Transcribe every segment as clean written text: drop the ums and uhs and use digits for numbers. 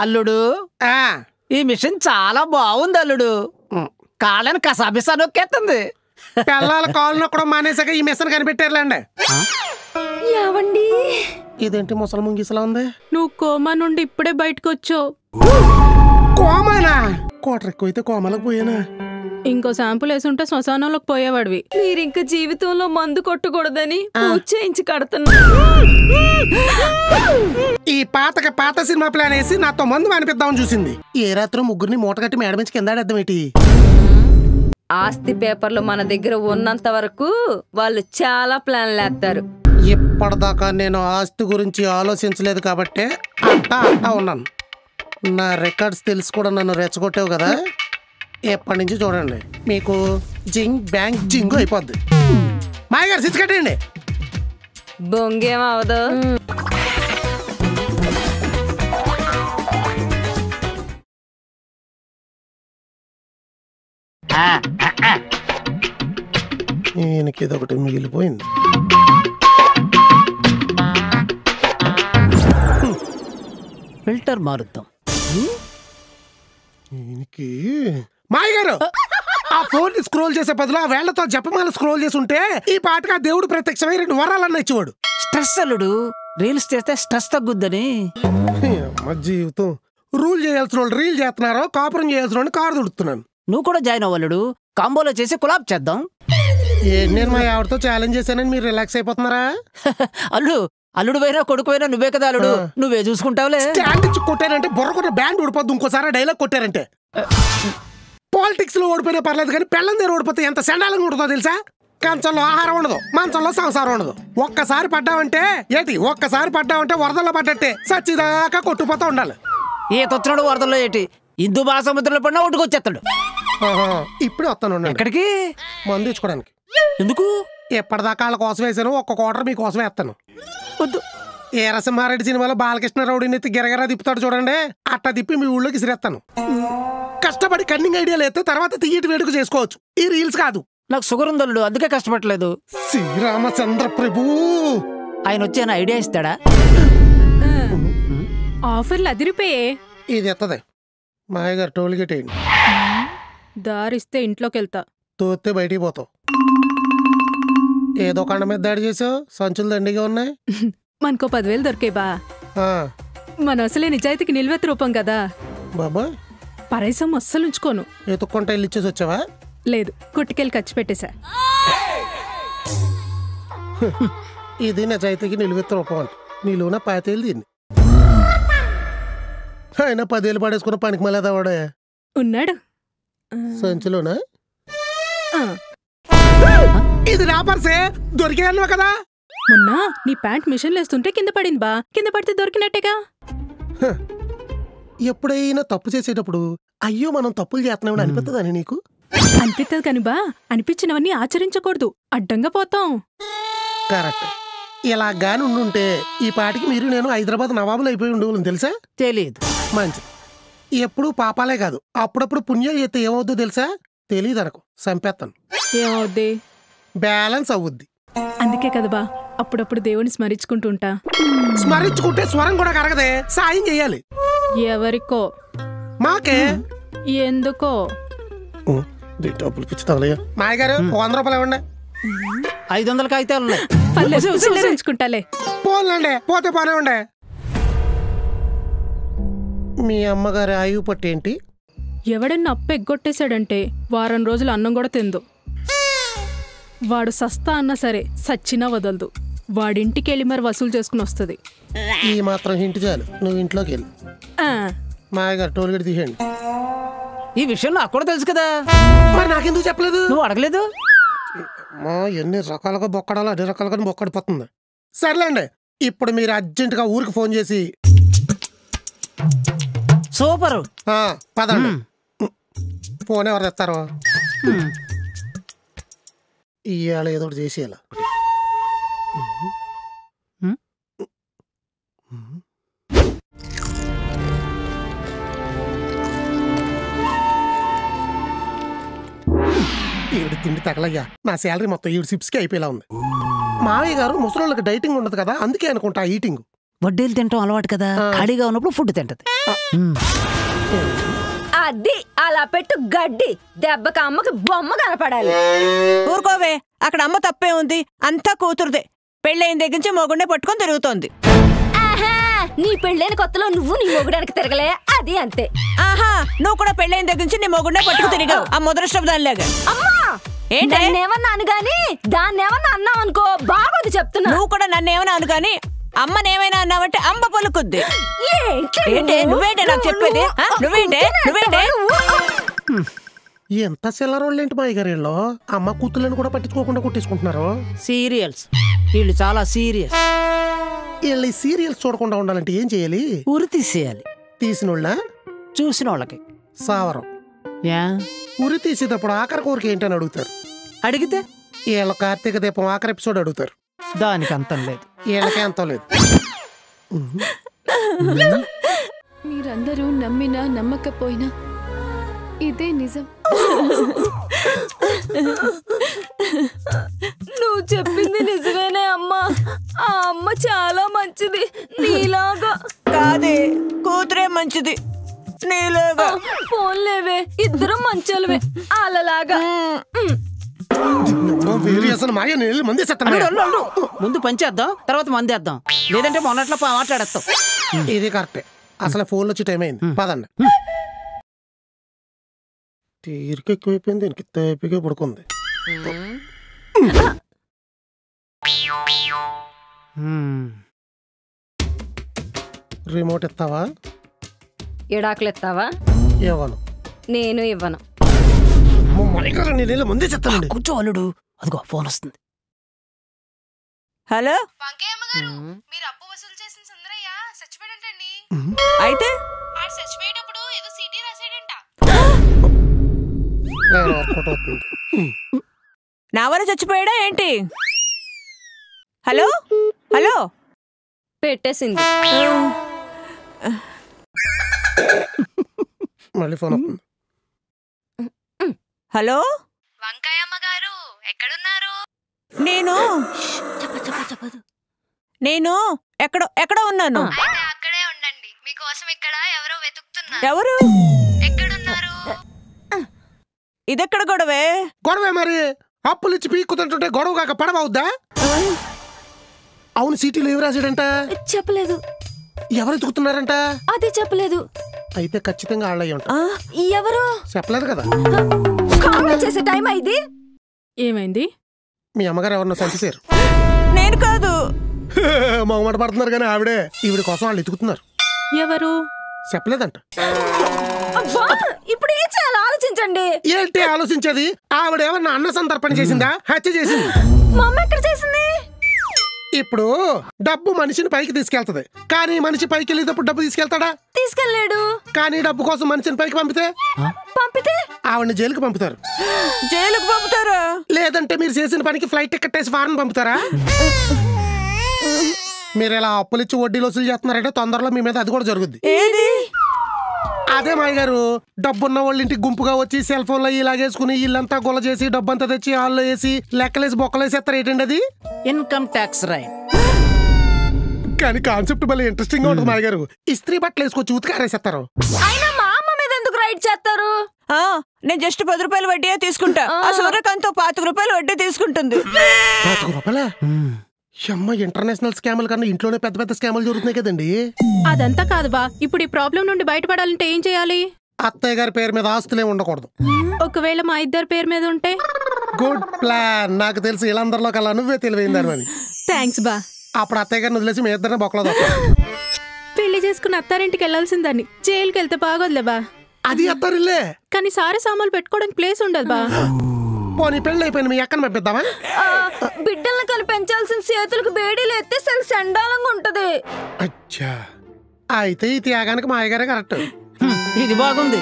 అల్లుడు ఈ మిషన్ చాలా బాగుంది అల్లుడు. కాళ్ళని కసాబిసా నొక్కేస్తుంది. పిల్లల కాళ్ళు నొక్కడం మానేసాక ఈ మిషన్ కనిపెట్టారులేండి. ఇదేంటి ముసలి ముంగిసలా ఉంది? నువ్వు కోమా నుండి ఇప్పుడే బయటకు వచ్చావు. కోమానా? కోటర్ ఎక్కువైతే కోమలకు పోయానా? ఇంకో శాంపుల్ వేసుంటే శ్మశానంలోకి పోయేవాడివి. మీరింక జీవితంలో మందు కొట్టకూడదని పూజ చేయించి కడుతున్నా. ఈ పాతకి పాత సినిమా ప్లాన్ వేసి నాతో మందు అనిపిద్దామని చూసింది. ఏ రాత్రి ముగ్గురిని మూటగట్టి మేడ నుంచి కింద ఆడేద్దాం ఏంటి? ఆస్తి పేపర్లు మన దగ్గర ఉన్నంత వరకు వాళ్ళు చాలా ప్లాన్లు వేస్తారు. ఇప్పటిదాకా నేను ఆస్తి గురించి ఆలోచించలేదు కాబట్టి అట్టా ఉన్నాను. నా రికార్డ్స్ తెలిసి కూడా నన్ను రెచ్చగొట్టావు కదా, ఎప్పటి నుంచి చూడండి మీకు జింగ్ బ్యాంగ్ జింగు అయిపోద్ది. మాయగారు స్విచ్ కట్టండి. బొంగేం అవదు. ఈయనకి ఇదొకటి మిగిలిపోయింది. ఫిల్టర్ మారుద్దాం. మాయగారు ఆ ఫోన్ స్క్రోల్ చేసే బదులు ఆ వేళ్లతో జపమాల స్క్రోల్ చేసి ఉంటే ఈ పాటగా దేవుడు ప్రత్యక్షమై 2 వరాలన్నా ఇచ్చేవాడు. స్ట్రెస్ అల్లుడు, రీల్స్ చేస్తే స్ట్రెస్ తగ్గుద్దని. జీవితం రూల్ చేయాల్సిన వాళ్ళు రీల్ చేస్తున్నారు, కాపురం చేయాల్సిన వాళ్ళు కారు దుడుతున్నాను. నువ్వు కూడా జాయిన్ అవ్వలుడు, కాంబోలో చేసి కొలాబ్ చేద్దాం. నేను మా ఆవిడతో ఛాలెంజ్ చేశానని మీరు రిలాక్స్ అయిపోతున్నారా? అల్లుడు పోయినా కొడుకు పోయినా నువ్వే కదా అల్లుడు, నువ్వే చూసుకుంటావులే. స్టాండ్ ఇచ్చి కొట్టారంటే బుర్రకున్న బ్యాండ్ ఊడిపోద్దు. ఇంకోసారి డైలాగ్ కొట్టారంటే పాలిటిక్స్ లో ఓడిపోయినా పర్లేదు కానీ పెళ్ళం దగ్గర ఓడిపోతే ఎంత సెండాలంగా ఉంటుందో తెలుసా? కంచంలో ఆహారం ఉండదు, మంచంలో సంసారం ఉండదు. ఒక్కసారి పడ్డావంటే వరదల్లో పడ్డట్టే సచ్చిదాకా కొట్టుపోతా ఉండాలి. ఏ తొచ్చినాడు వరదల్లో ఏంటి, హిందూ మహాసముద్రంలో పడినా ఒడ్డుకొచ్చేస్తాడు. ఇప్పుడే వస్తాను. ఎక్కడికి? మందు తెచ్చుకోవడానికి. ఎందుకు? ఎప్పటిదాకా వాళ్ళ కోసం వేసాను, ఒక్క క్వార్టర్ మీకోసం వేస్తాను. వద్దు. ఏ రసింహారెడ్డి సినిమాలో బాలకృష్ణ రౌడీని ఎత్తి గిరగిరా తిప్పుతాడు చూడండి, అట్టా తిప్పి మీ ఊళ్ళోకి ఇసిరేస్తాను. కష్టపడి కన్నింగ్ ఐడియాలు ఎత్తే తర్వాత తీయటి వేడుక చేసుకోవచ్చు. ఈ రీల్స్ కాదు. నాకు షుగర్ ఉందల్లుడు, అందుకే కష్టపడలేదు. శ్రీరామచంద్ర ప్రభు ఆయన వచ్చి ఆయన ఐడియా ఇస్తాడా? ఆఫర్లు అదిరిపోయే. ఇది ఎత్తదే. మాయగారు టోల్ గేట్ వేయండి. దారిస్తే ఇంట్లోకి వెళ్తా, తోస్తే బయటికి పోతావు. ఏదో కొండ మీద దాడి చేసావు, సంచులు దండిగా ఉన్నాయి. మనకో 10,000 దొరికే బా. మన అసలే నిజాయితీకి నిల్వెత్త రూపం కదా బాబా. పరైసం అస్సలు ఉంచుకోను. ఎత్తుక్కుంటా ఇల్లు ఇచ్చేసి వచ్చావా? లేదు, కుట్టుకెళ్ళి ఖర్చు పెట్టేశా. ఇది నిజాయితీకి నిలువెత్త రూపం అంట. నీలోన 5,000 దీన్ని అయినా 10,000 పడేసుకున్న పనికి మళ్ళీ వాడే ఉన్నాడు సంచిలోనా? ఇది రాపర్సే దొరికేదన్నావు కదా. మొన్న నీ ప్యాంట్ మిషన్ లేస్తుంటే కింద పడింది బా. కింద పడితే దొరికినట్టేగా. ఎప్పుడైనా తప్పు చేసేటప్పుడు అయ్యో మనం తప్పులు చేస్తున్నామని అనిపిస్తుందని నీకు? అనిపిస్తుంది కాని బా, అనిపించినవన్నీ ఆచరించకూడదు, అడ్డంగా పోతాం. కరెక్ట్. ఇలా గాని ఉండుంటే ఈ పాటికి మీరు నేను హైదరాబాద్ నవాబులు అయిపోయి ఉండేవాళ్ళని తెలుసా? తెలియదు. మంచిది. ఎప్పుడు పాపాలే కాదు, అప్పుడప్పుడు పుణ్యాలు చేస్తే ఏమవుద్దో తెలుసా? తెలియదు అనకు, చంపేస్తాను. ఏమవుద్ది? బ్యాలెన్స్ అవుద్ది. అందుకే కదా బా అప్పుడప్పుడు దేవుని స్మరించుకుంటూ ఉంటా. స్మరించుకుంటే స్వరం కూడా కరగదే. సాయం చెయ్యాలి. ఎవరికో? మాకే. ఎందుకో? డబ్బులు పిచ్చి తగలయ్యా. మాయగారు 100 రూపాయలు ఇవ్వండి. 500 కాగితాలు ఉన్నాయి. ఉంచుకుంటాలే. పోన్లండి, పోతే పోనే ఉండే. మీ అమ్మగారి ఆయువు పట్టేంటి? ఎవడన్నా అప్పు ఎగ్గొట్టేశాడంటే వారం రోజులు అన్నం కూడా తిందు. వాడు సస్తా అన్నా సరే సచ్చినా వదలదు. వాడింటికెళ్ళి మరి వసూలు చేసుకుని వస్తుంది. ఈ మాత్రం హింటి చాలు, నువ్వు ఇంట్లోకి వెళ్ళు. మాయగారు టోల్ గేట్ తీసేయండి. ఈ విషయం నాకు కూడా తెలుసు కదా, మరి నాకెందుకు చెప్పలేదు? నువ్వు అడగలేదు. ఎన్ని రకాలుగా బొక్కడాలో అన్ని రకాలుగా బొక్కడిపోతుంది. సర్లేండి, ఇప్పుడు మీరు అర్జెంటుగా ఊరికి ఫోన్ చేసి సూపరు పదండి. ఫోన్ ఎవరు తెస్తారు? ఇవాళ ఏదో ఒకటి చేసేయాల. ఈవిడ తిండి తగలయ్యా, నా శాలరీ మొత్తం ఈవిడ సిప్స్కి అయిపోయేలా ఉంది. మావయ్య గారు ముసలోళ్ళకి డైటింగ్ ఉండదు కదా, అందుకే అనుకుంటా ఈటింగ్. వడ్డీలు తింటాం అలవాటు కదా, ఖాళీగా ఉన్నప్పుడు ఫుడ్ తింటది. అది అలా పెట్టు గడ్డి, దెబ్బకి అమ్మకి బొమ్మ కనపడాలి. ఊరుకోవే, అక్కడ అమ్మ తప్పే ఉంది, అంతా కూతురుదే. పెళ్ళైన దగ్గర నుంచి మొగుండే పట్టుకొని తిరుగుతోంది. నీ పెళ్ళైన కొత్తలో నువ్వు నీ మొగుడానికి తిరగలే, అది అంతే. ఆహా, నువ్వు కూడా పెళ్ళైన దగ్గర నుంచి నీ మొగుండే పట్టుకు తిరిగావు, ఆ ముదరష్టం దానిలాగా. అమ్మా ఏంటి ఏమన్నాను గాని దాన్నేమన్నా అన్నావు అనుకో బాగోదు చెప్తున్నా. నువ్వు కూడా నన్నేమన్నా అను గాని అమ్మనేమైనా అన్నావంటే అమ్మ పలుకుద్ది. ఏంటే నువ్వేంటే నాకు చెప్పేది? నువ్వేంటే ఎంత సెల్లరోళ్ళేంటి మాయ గారు వీళ్ళు? అమ్మ కూతుర్లను కూడా పట్టించుకోకుండా కొట్టేసుకుంటున్నారు. సీరియల్స్, వీళ్ళు చాలా సీరియస్. వీళ్ళు ఈ సీరియల్స్ చూడకుండా ఉండాలంటే ఏం చేయాలి? ఉరి తీసేయాలి. తీసినోళ్ళ చూసిన వాళ్ళకి సావరం. ఉరి తీసేటప్పుడు ఆఖరి కోరిక ఏంటని అడుగుతారు. అడిగితే వీళ్ళ కార్తీక దీపం ఆఖరి ఎపిసోడ్ అడుగుతారు. దానికి అంతం లేదు, వీళ్ళకే అంతం లేదు. మీరందరూ నమ్మినా నమ్మకపోయినా ఇదే నిజం. నువ్వు చెప్పింది నిజమేనే అమ్మా. ఆ అమ్మ చాలా మంచిది, నీలాగా కాదే, కూతురే మంచిది నీలాగా. పోన్లేవే, ఇద్దరం మంచోళ్ళవే వాళ్ళలాగా. ముందు పంచేద్దాం, తర్వాత మందేద్దాం, లేదంటే మొన్నట్లో మాట్లాడేస్తాం. ఇది కరెక్టే. అసలు ఫోన్లో వచ్చి టైం అయింది, పదండి. తీరిక ఎక్కువైపోయింది, దీనికి తేపిగా పడుకుంది. రిమోట్ ఇస్తావా? ఎడాకులు ఎత్తావా? ఇవ్వను. నేను ఇవ్వను. ముందే చెప్తానండి. కూర్చో అల్లుడు, అదిగో ఫోన్ వస్తుంది. హలో, మీరు అప్పు వసూలు చేసిన సుందరయ్య చచ్చిపోయాడంటండి. అయితే చచ్చిపోయేటప్పుడు ఏదో సిటీ రాసాడంట. నా వల్ల చచ్చిపోయాడా ఏంటి? హలో హలో, పెట్టేసింది. మళ్ళీ ఫోన్ వస్తుంది. హలో వంకాయమ్మ గారు ఎక్కడున్నారు? నేను ఎక్కడో ఉన్నాను. అయితే అక్కడే ఉండండి, మీకోసం ఇక్కడ ఎవరో వెతుకుతున్నారు. ఎవరు? ఎక్కడున్నారు? ఇదెక్కడ గొడవే? గొడవే మరి, అప్పులు ఇచ్చి పీక్కుతుంటుంటే గొడవ కాక పడవద్దా? అవును, సిటీలో ఏమి రాశాడంట? చెప్పలేదు. ఎవరు ఎత్తుకుతున్నారంట? అదే చెప్పలేదు. అయితే ఖచ్చితంగా వాళ్ళయ్య ఉంటా. ఎవరు చెప్పలేదు కదా. కామెడీ చేసే టైం అయింది. ఏమైంది? మీ అమ్మగారు ఎవరినో చంపేశారు. నేను కాదు. మొగమాట పడుతున్నారు కానీ ఆవిడే. ఈవిడ కోసం వాళ్ళు ఎత్తుకుతున్నారు. ఎవరు? చెప్పలేదంట. ఇప్పుడు ఏం చేయాలి ఆలోచించండి. ఏంటి ఆలోచించేది? ఆవిడ ఏమన్నా అన్న సంతర్పణ చేసిందా? హత్య చేసింది. మా అమ్మ ఎక్కడ చేసింది? ఇప్పుడు డబ్బు మనిషిని పైకి తీసుకెళ్తది, కానీ మనిషి పైకి వెళ్ళేటప్పుడు డబ్బు తీసుకెళ్తాడా? తీసుకెళ్ళాడు. కానీ డబ్బు కోసం మనిషిని పైకి పంపితే ఆవిడని జైలుకి పంపుతారు. జైలుకు పంపుతారా? లేదంటే మీరు చేసిన పనికి ఫ్లైట్ టికెట్ వేసి ఫారెన్ పంపుతారా? మీరు ఇలా అప్పులు ఇచ్చి వడ్డీలు వసూలు చేస్తున్నారంటే తొందరలో మీ మీద అది కూడా జరుగుద్ది. ఏది? అదే మాయ గారు, డబ్బున్న వాళ్ళ ఇంటికి గుంపుగా వచ్చి సెల్ ఫోన్ లో ఇలాగేసుకుని ఇల్లంతా గొల్ల చేసి డబ్బంతా తెచ్చి హాల్లో వేసి లెక్కలేసి బొక్కలేసేస్తారు. ఏంటండి అది? Income tax right. కానీ కాన్సెప్ట్ భలే ఇంట్రెస్టింగ్ గా ఉంటుంది మాయ గారు. ఇస్త్రీ బట్టలు వేసుకొచ్చి ఉతికారేసేస్తారు. అయినా మా అమ్మ మీద ఎందుకు రైడ్ చేస్తారు? నేను జస్ట్ 10 రూపాయలు వడ్డీ తీసుకుంటా. ఆ సూర్యకాంత్ 25 రూపాయలు వడ్డీ తీసుకుంటుంది. 25 రూపాయలా? అమ్మ, ఇంటర్నేషనల్ స్కాముల కన్నా ఇంట్లోనే పెద్ద పెద్ద స్కాములు జరుగుతున్నాయి కదండి. అదంతా కాదు బా, ఇప్పుడు ఈ ప్రాబ్లం నుండి బయటపడాలంటే ఏం చేయాలి? అత్తయ్య గారి పేరు మీద ఆస్తులే ఉండకూడదు. ఒకవేళ మా ఇద్దరు పేరు మీద ఉంటే? Good plan. నాకు తెలుసు వీళ్ళందరిలో కల్లా నువ్వే తెలివైందని. థ్యాంక్స్ బా. అప్పుడు అత్తయ్య గారిని వదిలేసి మీ ఇద్దరిని బొక్కలో. పెళ్లి చేసుకుని అత్తారింటికి వెళ్లాల్సిందాన్ని, జైలుకి వెళ్తే బాగోదులే బా. అది అత్తారిల్లే, కానీ సారే సామాన్లు పెట్టుకోవడానికి ప్లేస్ ఉండదు బా. పోనీ పెళ్ళి అయిపోయింది, మీ అక్కని పంపిద్దామా? బిడ్డల్ని కని పెంచాల్సిన చేతులకు బేడీలు ఎత్తే సెల్ సండాలంగా ఉంటది. అచ్చా, అయితే ఈ త్యాగానికి మా అయ్యగారే కరెక్ట్. ఇది బాగుంది.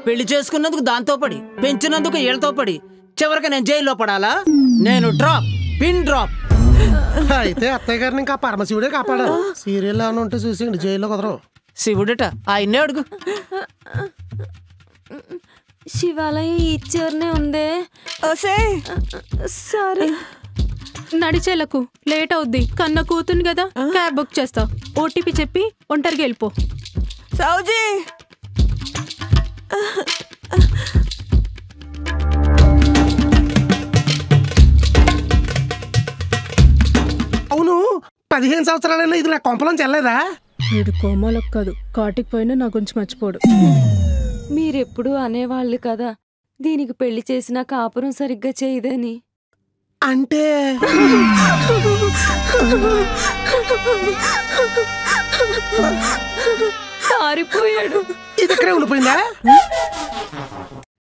పెళ్లి చేసుకున్నందుకు దాంతో పడి, పెంచినందుకు వీళ్ళతో పడి, చివరికి నేను జైల్లో పడాలా? నేను డ్రాప్, పిన్ డ్రాప్. అయితే అత్తయ్య గారిని ఇంకా పరమశివుడే కాపాడాలి. సీరియల్ ఏమైనా ఉంటే చూసేయండి, జైల్లో కుదరవు. శివుడట, ఆయన్నే అడుగు. శివాలయం ఈ చివరనే ఉందే. సరే నడిచేలకు లేట్ అవుద్ది. కన్న కూతుని కదా, క్యాబ్ బుక్ చేస్తా. ఓటీపీ చెప్పి ఒంటరిగా వెళ్ళిపో. సౌజీ అవును, 15 సంవత్సరాలైనా ఇది నా కొంపలోంచి వెళ్ళలేదా? వీడు కోమాలకు కాదు, కాటికి పోయినా నా గురించి మర్చిపోడు. మీరెప్పుడు అనేవాళ్ళు కదా దీనికి పెళ్లి చేసినా కాపురం సరిగ్గా చేయదని. అంటే పారిపోయాడు. ఇది ఇక్కడే ఉండిపోయిందా?